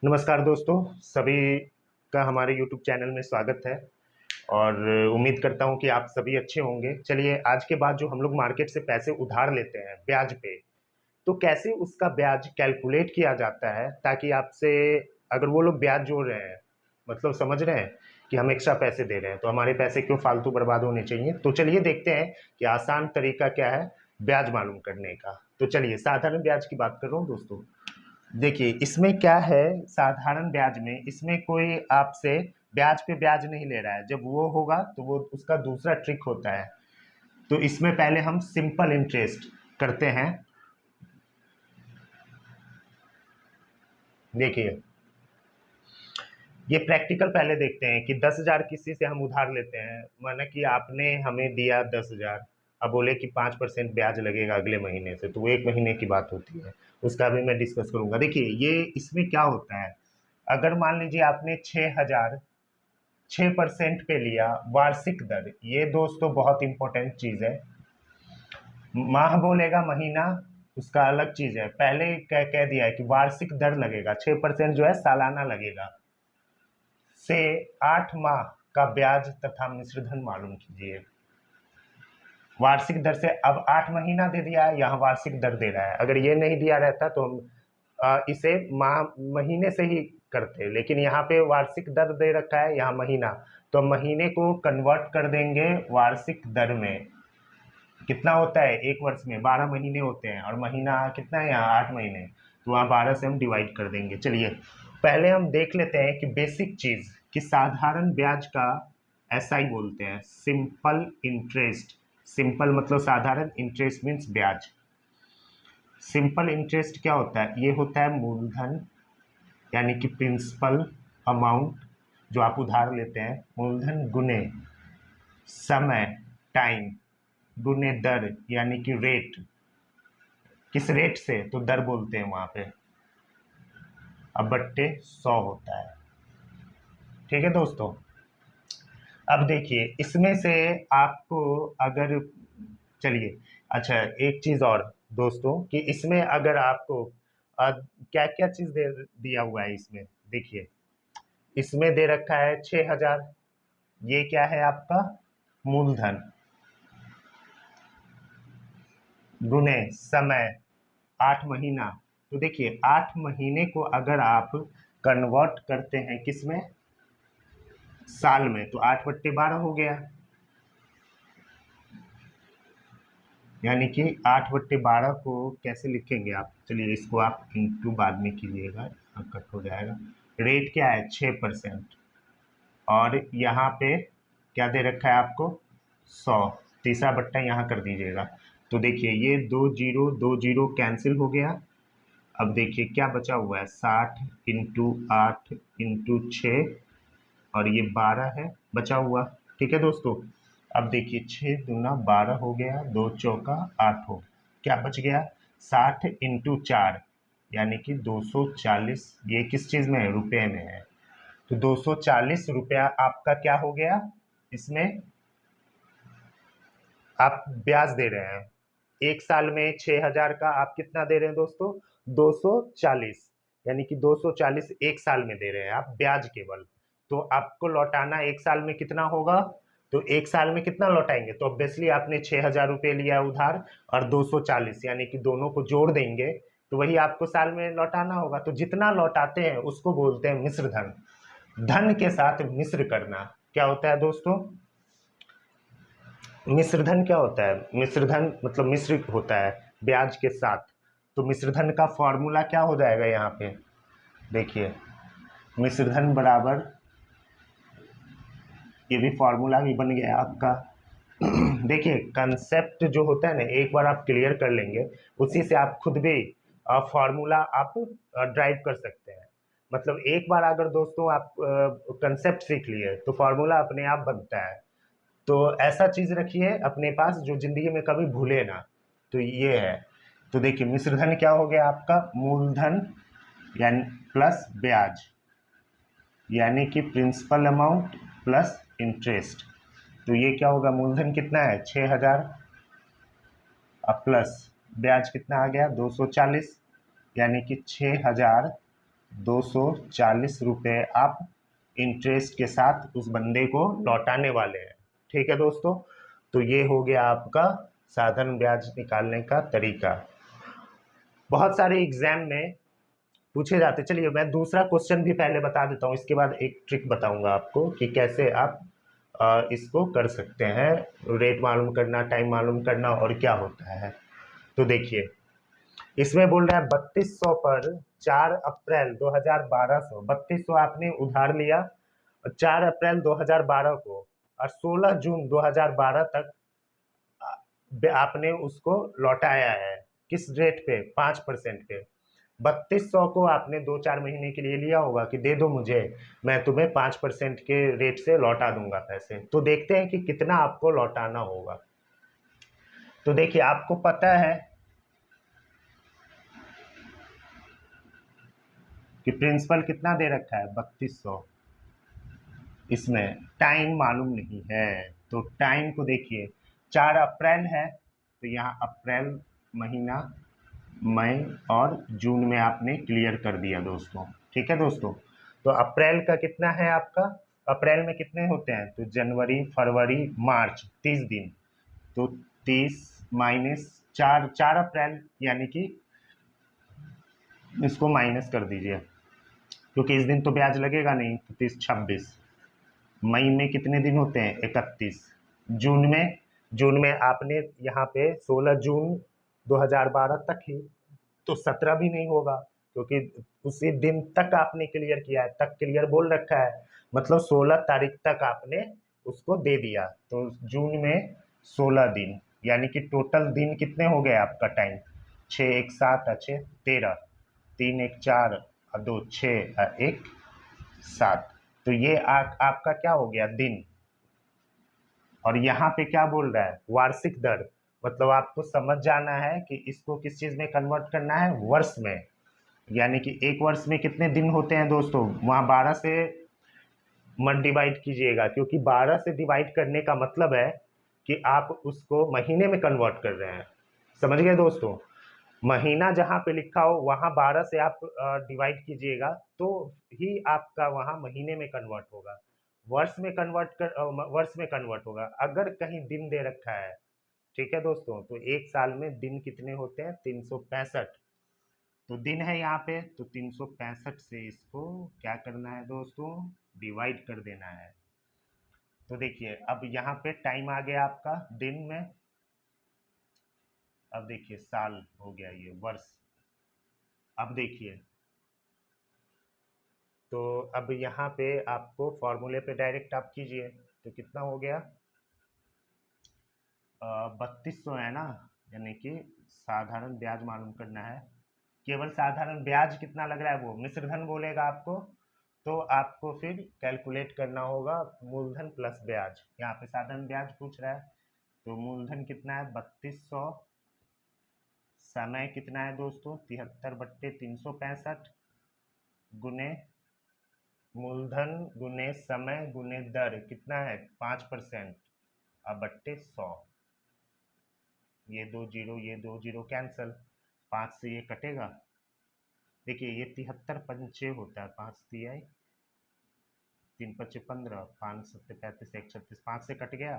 नमस्कार दोस्तों, सभी का हमारे YouTube चैनल में स्वागत है और उम्मीद करता हूँ कि आप सभी अच्छे होंगे। चलिए, आज के बाद जो हम लोग मार्केट से पैसे उधार लेते हैं ब्याज पे, तो कैसे उसका ब्याज कैलकुलेट किया जाता है ताकि आपसे अगर वो लोग ब्याज जोड़ रहे हैं, मतलब समझ रहे हैं कि हम एक्स्ट्रा पैसे दे रहे हैं, तो हमारे पैसे क्यों फालतू बर्बाद होने चाहिए। तो चलिए देखते हैं कि आसान तरीका क्या है ब्याज मालूम करने का। तो चलिए, साधारण ब्याज की बात कर रहा हूँ दोस्तों। देखिए, इसमें क्या है, साधारण ब्याज में इसमें कोई आपसे ब्याज पे ब्याज नहीं ले रहा है। जब वो होगा तो वो उसका दूसरा ट्रिक होता है। तो इसमें पहले हम सिंपल इंटरेस्ट करते हैं। देखिए, ये प्रैक्टिकल पहले देखते हैं कि 10,000 किसी से हम उधार लेते हैं, माना कि आपने हमें दिया 10,000। अब बोले कि 5% ब्याज लगेगा अगले महीने से, तो वो एक महीने की बात होती है, उसका भी मैं डिस्कस करूंगा। देखिए, ये इसमें क्या होता है, अगर मान लीजिए आपने 6,000 6% पे लिया वार्षिक दर, ये दोस्तों बहुत इंपॉर्टेंट चीज है। माह बोलेगा महीना उसका अलग चीज है। पहले कह दिया है कि वार्षिक दर लगेगा, 6% जो है सालाना लगेगा। से 8 माह का ब्याज तथा मिश्रधन मालूम कीजिए। वार्षिक दर से अब 8 महीना दे दिया है, यहाँ वार्षिक दर दे रहा है। अगर ये नहीं दिया रहता तो हम इसे माह महीने से ही करते, लेकिन यहाँ पे वार्षिक दर दे रखा है, यहाँ महीना, तो महीने को कन्वर्ट कर देंगे वार्षिक दर में। कितना होता है, एक वर्ष में 12 महीने होते हैं और महीना कितना है यहाँ, 8 महीने, तो वहाँ 12 से हम डिवाइड कर देंगे। चलिए, पहले हम देख लेते हैं कि बेसिक चीज कि साधारण ब्याज का एसआई बोलते हैं, सिंपल इंटरेस्ट। सिंपल मतलब साधारण, इंटरेस्ट मीन्स ब्याज। सिंपल इंटरेस्ट क्या होता है, ये होता है मूलधन यानी कि प्रिंसिपल अमाउंट जो आप उधार लेते हैं, मूलधन गुने समय टाइम गुने दर यानी कि रेट। किस रेट से, तो दर बोलते हैं वहां पे, अब बट्टे 100 होता है। ठीक है दोस्तों। अब देखिए, इसमें से आपको अगर, चलिए, अच्छा एक चीज और दोस्तों कि इसमें अगर आपको क्या क्या चीज दे दिया हुआ है इसमें। देखिए, इसमें दे रखा है 6,000, ये क्या है आपका मूलधन, गुने समय 8 महीना। तो देखिए, 8 महीने को अगर आप कन्वर्ट करते हैं किसमें, साल में, तो 8/12 हो गया, यानी कि 8/12 को कैसे लिखेंगे आप, चलिए इसको आप इंटू बाद में कीजिएगा, कट हो जाएगा। रेट क्या है, 6%, और यहाँ पे क्या दे रखा है आपको, 100, तीसरा बट्टा यहाँ कर दीजिएगा। तो देखिए, ये 2 जीरो कैंसिल हो गया। अब देखिए क्या बचा हुआ है, 60 × 8 × 6, और ये 12 है बचा हुआ। ठीक है दोस्तों। अब देखिए, 6 दूना 12 हो गया, 2 चौका 8 हो, क्या बच गया, 60 × 4 यानी कि 240। ये किस चीज में है, रुपए में है, तो 240 रुपया आपका क्या हो गया, इसमें आप ब्याज दे रहे हैं। एक साल में 6,000 का आप कितना दे रहे हैं दोस्तों, 240, यानी कि 240 एक साल में दे रहे हैं आप ब्याज केवल। तो आपको लौटाना एक साल में कितना होगा, तो एक साल में कितना लौटाएंगे, तो ऑब्वियसली आपने 6,000 रुपये लिया उधार और 240, यानी कि दोनों को जोड़ देंगे तो वही आपको साल में लौटाना होगा। तो जितना लौटाते हैं उसको बोलते हैं मिश्र धन। धन के साथ मिश्र करना क्या होता है दोस्तों, मिश्रधन क्या होता है, मिश्रधन मतलब मिश्र होता है ब्याज के साथ। तो मिश्रधन का फॉर्मूला क्या हो जाएगा यहाँ पे, देखिए, मिश्रधन बराबर, ये भी फॉर्मूला भी बन गया आपका। देखिए, कंसेप्ट जो होता है ना, एक बार आप क्लियर कर लेंगे, उसी से आप खुद भी फॉर्मूला आप ड्राइव कर सकते हैं। मतलब एक बार अगर दोस्तों आप कंसेप्ट सीख लिए तो फॉर्मूला अपने आप बनता है। तो ऐसा चीज रखिए अपने पास जो जिंदगी में कभी भूले ना। तो ये है। तो देखिए, मिश्रधन क्या हो गया आपका, मूलधन यानी प्लस ब्याज, यानी कि प्रिंसिपल अमाउंट प्लस इंटरेस्ट। तो ये क्या होगा, मूलधन कितना है 6,000, अब प्लस ब्याज कितना आ गया 240, यानी कि 6,000 240 रुपये आप इंटरेस्ट के साथ उस बंदे को लौटाने वाले हैं। ठीक है दोस्तों, तो ये हो गया आपका साधारण ब्याज निकालने का तरीका। बहुत सारे एग्जाम में पूछे जाते। चलिए मैं दूसरा क्वेश्चन भी पहले बता देता हूँ, इसके बाद एक ट्रिक बताऊंगा आपको कि कैसे आप इसको कर सकते हैं, रेट मालूम करना, टाइम मालूम करना और क्या होता है। तो देखिए इसमें बोल रहा है 3200 पर 4 अप्रैल 2012 से 3200 आपने उधार लिया और 4 अप्रैल 2012 को और 16 जून 2012 तक आपने उसको लौटाया है। किस रेट पे? 5% पे। 3200 को आपने 2-4 महीने के लिए लिया होगा कि दे दो मुझे, मैं तुम्हें 5% के रेट से लौटा दूंगा पैसे। तो देखते हैं कि कितना आपको लौटाना होगा। तो देखिए आपको पता है कि प्रिंसिपल कितना दे रखा है? 3200। इसमें टाइम मालूम नहीं है, तो टाइम को देखिए 4 अप्रैल है तो यहाँ अप्रैल महीना, मई और जून में आपने क्लियर कर दिया दोस्तों। ठीक है दोस्तों, तो अप्रैल का कितना है आपका? अप्रैल में कितने होते हैं? तो जनवरी, फरवरी, मार्च, 30 दिन। तो 30 माइनस 4 अप्रैल यानी कि इसको माइनस कर दीजिए, क्योंकि इस दिन तो ब्याज लगेगा नहीं। तो 30 26। मई में कितने दिन होते हैं? 31। जून में आपने यहाँ पे 16 जून 2012 तक ही, तो 17 भी नहीं होगा, क्योंकि उसी दिन तक आपने क्लियर किया है, तक क्लियर बोल रखा है, मतलब 16 तारीख तक आपने उसको दे दिया। तो जून में 16 दिन, यानी कि टोटल दिन कितने हो गए आपका? टाइम 6 1 7 अच्छे 13, 3 1 4 और 2 6 और 1 7। तो ये आपका क्या हो गया? दिन। और यहाँ पे क्या बोल रहा है? वार्षिक दर। मतलब आपको समझ जाना है कि इसको किस चीज में कन्वर्ट करना है? वर्ष में। यानी कि एक वर्ष में कितने दिन होते हैं दोस्तों? वहां 12 से मत डिवाइड कीजिएगा, क्योंकि 12 से डिवाइड करने का मतलब है कि आप उसको महीने में कन्वर्ट कर रहे हैं। समझ गए दोस्तों? महीना जहां पे लिखा हो वहां 12 से आप डिवाइड कीजिएगा, तो ही आपका वहां महीने में कन्वर्ट होगा। वर्ष में कन्वर्ट होगा अगर कहीं दिन दे रखा है। ठीक है दोस्तों, तो एक साल में दिन कितने होते हैं? 365। तो दिन है यहाँ पे, तो 365 से इसको क्या करना है दोस्तों? डिवाइड कर देना है। तो देखिए अब यहाँ पे टाइम आ गया आपका दिन में। अब देखिए साल हो गया, ये वर्ष। अब देखिए, तो अब यहाँ पे आपको फॉर्मूले पे डायरेक्ट आप कीजिए, तो कितना हो गया? 3200 है ना, यानी कि साधारण ब्याज मालूम करना है। केवल साधारण ब्याज कितना लग रहा है वो मिश्रधन बोलेगा आपको, तो आपको फिर कैलकुलेट करना होगा मूलधन प्लस ब्याज। यहाँ पे साधारण ब्याज पूछ रहा है, तो मूलधन कितना है? 3200। समय कितना है दोस्तों? 73/365 गुने मूलधन गुने समय गुने दर कितना है? 5%। अब बट्टे 100। ये 2 जीरो, ये 2 जीरो कैंसल, 5 से ये कटेगा। देखिए ये 73 पंचे होता है, 5 तिहाई 3 5 15, 5 7 35 1 36, 5 से कट गया,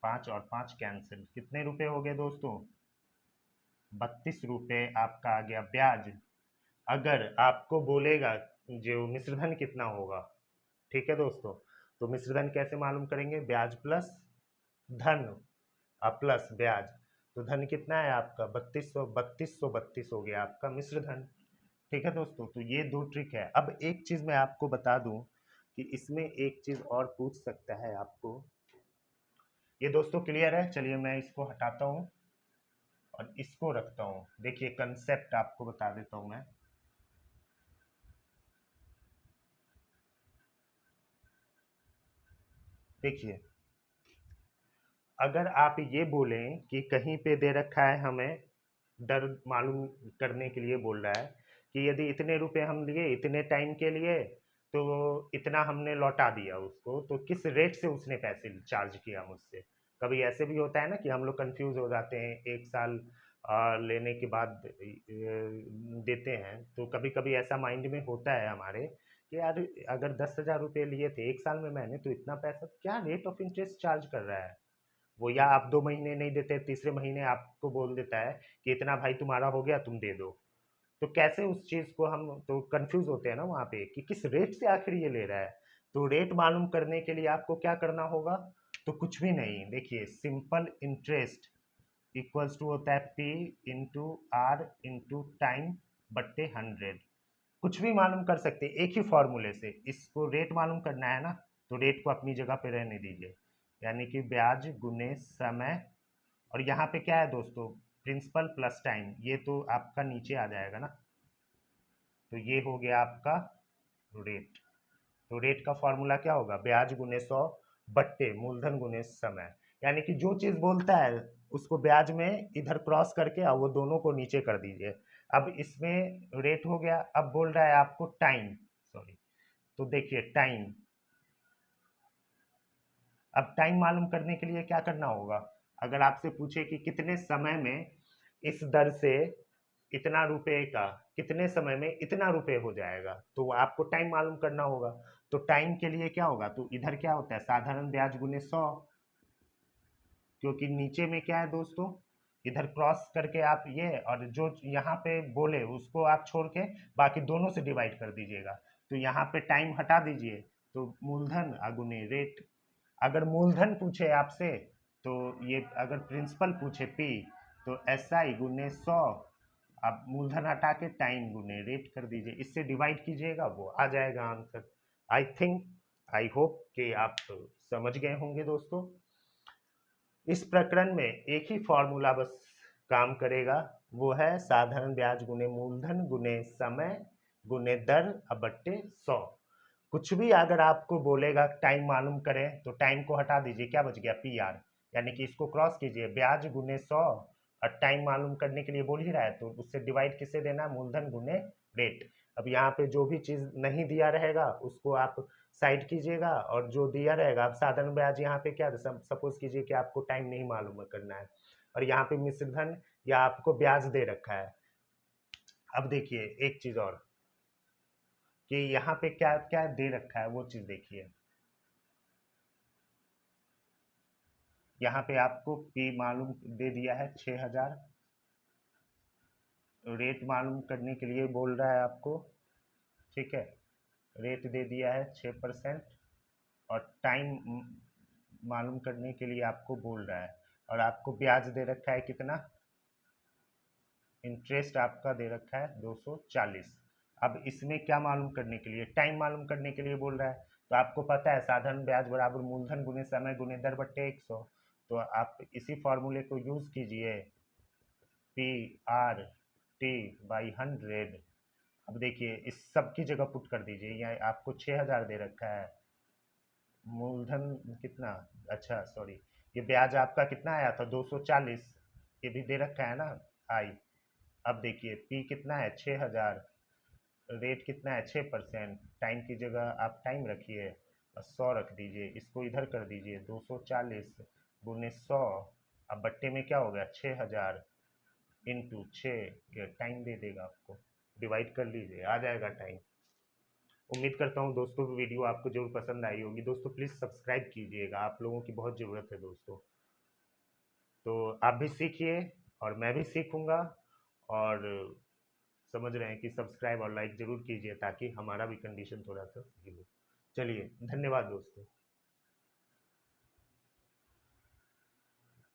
5 और 5 कैंसिल। कितने रुपए हो गए दोस्तों? 32 रुपये आपका आ गया ब्याज। अगर आपको बोलेगा जो मिश्रधन कितना होगा, ठीक है दोस्तों, तो मिश्रधन कैसे मालूम करेंगे? ब्याज प्लस धन और प्लस ब्याज। तो धन कितना है आपका? 3200, 3232 हो गया आपका मिश्रधन। ठीक है दोस्तों, तो ये दो ट्रिक है। अब एक चीज मैं आपको बता दूं कि इसमें एक चीज और पूछ सकता है आपको। ये दोस्तों क्लियर है? चलिए मैं इसको हटाता हूं और इसको रखता हूं। देखिए कंसेप्ट आपको बता देता हूं मैं। देखिए अगर आप ये बोलें कि कहीं पे दे रखा है, हमें दर मालूम करने के लिए बोल रहा है कि यदि इतने रुपए हम लिए इतने टाइम के लिए, तो इतना हमने लौटा दिया उसको, तो किस रेट से उसने पैसे चार्ज किया मुझसे। कभी ऐसे भी होता है ना कि हम लोग कंफ्यूज हो जाते हैं, एक साल लेने के बाद देते हैं, तो कभी कभी ऐसा माइंड में होता है हमारे कि यार अगर 10,000 रुपये लिए थे एक साल में मैंने, तो इतना पैसा क्या रेट ऑफ इंटरेस्ट चार्ज कर रहा है वो। या आप 2 महीने नहीं देते, तीसरे महीने आपको बोल देता है कि इतना भाई तुम्हारा हो गया, तुम दे दो। तो कैसे उस चीज़ को हम तो कंफ्यूज होते हैं ना वहाँ पे कि किस रेट से आखिर ये ले रहा है। तो रेट मालूम करने के लिए आपको क्या करना होगा? तो कुछ भी नहीं, देखिए सिंपल इंटरेस्ट इक्वल्स टू होता है P into R into time बट्टे 100। कुछ भी मालूम कर सकते हैं एक ही फॉर्मूले से। इसको रेट मालूम करना है ना, तो रेट को अपनी जगह पे रहने दीजिए, यानी कि ब्याज गुने समय। और यहाँ पे क्या है दोस्तों, प्रिंसिपल प्लस टाइम, ये तो आपका नीचे आ जाएगा ना। तो ये हो गया आपका रेट। तो रेट का फॉर्मूला क्या होगा, ब्याज गुने 100 बट्टे मूलधन गुने समय। यानी कि जो चीज बोलता है उसको ब्याज में इधर क्रॉस करके और वो दोनों को नीचे कर दीजिए। अब इसमें रेट हो गया, अब बोल रहा है आपको टाइम, सॉरी। तो देखिए टाइम, अब टाइम मालूम करने के लिए क्या करना होगा? अगर आपसे पूछे कि कितने समय में इस दर से इतना रुपए का, कितने समय में इतना रुपए हो जाएगा, तो आपको टाइम मालूम करना होगा। तो टाइम के लिए क्या होगा, तो इधर क्या होता है साधारण ब्याज गुने 100, क्योंकि नीचे में क्या है दोस्तों, इधर क्रॉस करके आप ये, और जो यहाँ पे बोले उसको आप छोड़ के बाकी दोनों से डिवाइड कर दीजिएगा। तो यहाँ पे टाइम हटा दीजिए, तो मूलधन अगुने रेट। अगर मूलधन पूछे आपसे, तो ये अगर प्रिंसिपल पूछे पी, तो एस आई गुने 100, आप मूलधन हटा के टाइम गुने रेट कर दीजिए, इससे डिवाइड कीजिएगा वो आ जाएगा answer. I think, I hope कि आप समझ गए होंगे दोस्तों। इस प्रकरण में एक ही फॉर्मूला बस काम करेगा, वो है साधारण ब्याज गुने मूलधन गुने समय गुने दर अब बट्टे 100। कुछ भी अगर आपको बोलेगा टाइम मालूम करें, तो टाइम को हटा दीजिए, क्या बच गया पी आर, यानी कि इसको क्रॉस कीजिए, ब्याज गुने 100 और टाइम मालूम करने के लिए बोल ही रहा है, तो उससे डिवाइड किससे देना है, मूलधन गुने रेट। अब यहाँ पे जो भी चीज नहीं दिया रहेगा उसको आप साइड कीजिएगा, और जो दिया रहेगा, आप साधारण ब्याज यहाँ पे क्या, सपोज कीजिए कि आपको टाइम नहीं मालूम करना है और यहाँ पे मिश्रधन या आपको ब्याज दे रखा है। अब देखिए एक चीज और, कि यहाँ पे क्या क्या दे रखा है वो चीज देखिए। यहाँ पे आपको पी मालूम दे दिया है 6,000, रेट मालूम करने के लिए बोल रहा है आपको, ठीक है, रेट दे दिया है 6%, और टाइम मालूम करने के लिए आपको बोल रहा है, और आपको ब्याज दे रखा है कितना, इंटरेस्ट आपका दे रखा है 240। अब इसमें क्या मालूम करने के लिए, टाइम मालूम करने के लिए बोल रहा है। तो आपको पता है साधारण ब्याज बराबर मूलधन गुने समय गुने दर बट्टे 100। तो आप इसी फॉर्मूले को यूज कीजिए, पी आर टी बाई 100। अब देखिए इस सब की जगह पुट कर दीजिए, यहाँ आपको 6,000 दे रखा है, मूलधन कितना, अच्छा सॉरी, ये ब्याज आपका कितना आया था 240, ये भी दे रखा है ना आई। अब देखिए पी कितना है 6,000, रेट कितना है 6%, टाइम की जगह आप टाइम रखिए और 100 रख दीजिए, इसको इधर कर दीजिए 240 गुने 100। अब बट्टे में क्या हो गया 6,000 इंटू 6, ये टाइम दे देगा आपको, डिवाइड कर लीजिए आ जाएगा टाइम। उम्मीद करता हूँ दोस्तों की वीडियो आपको जरूर पसंद आई होगी। दोस्तों प्लीज़ सब्सक्राइब कीजिएगा, आप लोगों की बहुत ज़रूरत है दोस्तों। तो आप भी सीखिए और मैं भी सीखूंगा, और समझ रहे हैं कि सब्सक्राइब और लाइक जरूर कीजिए ताकि हमारा भी कंडीशन थोड़ा सा सही हो। चलिए धन्यवाद दोस्तों।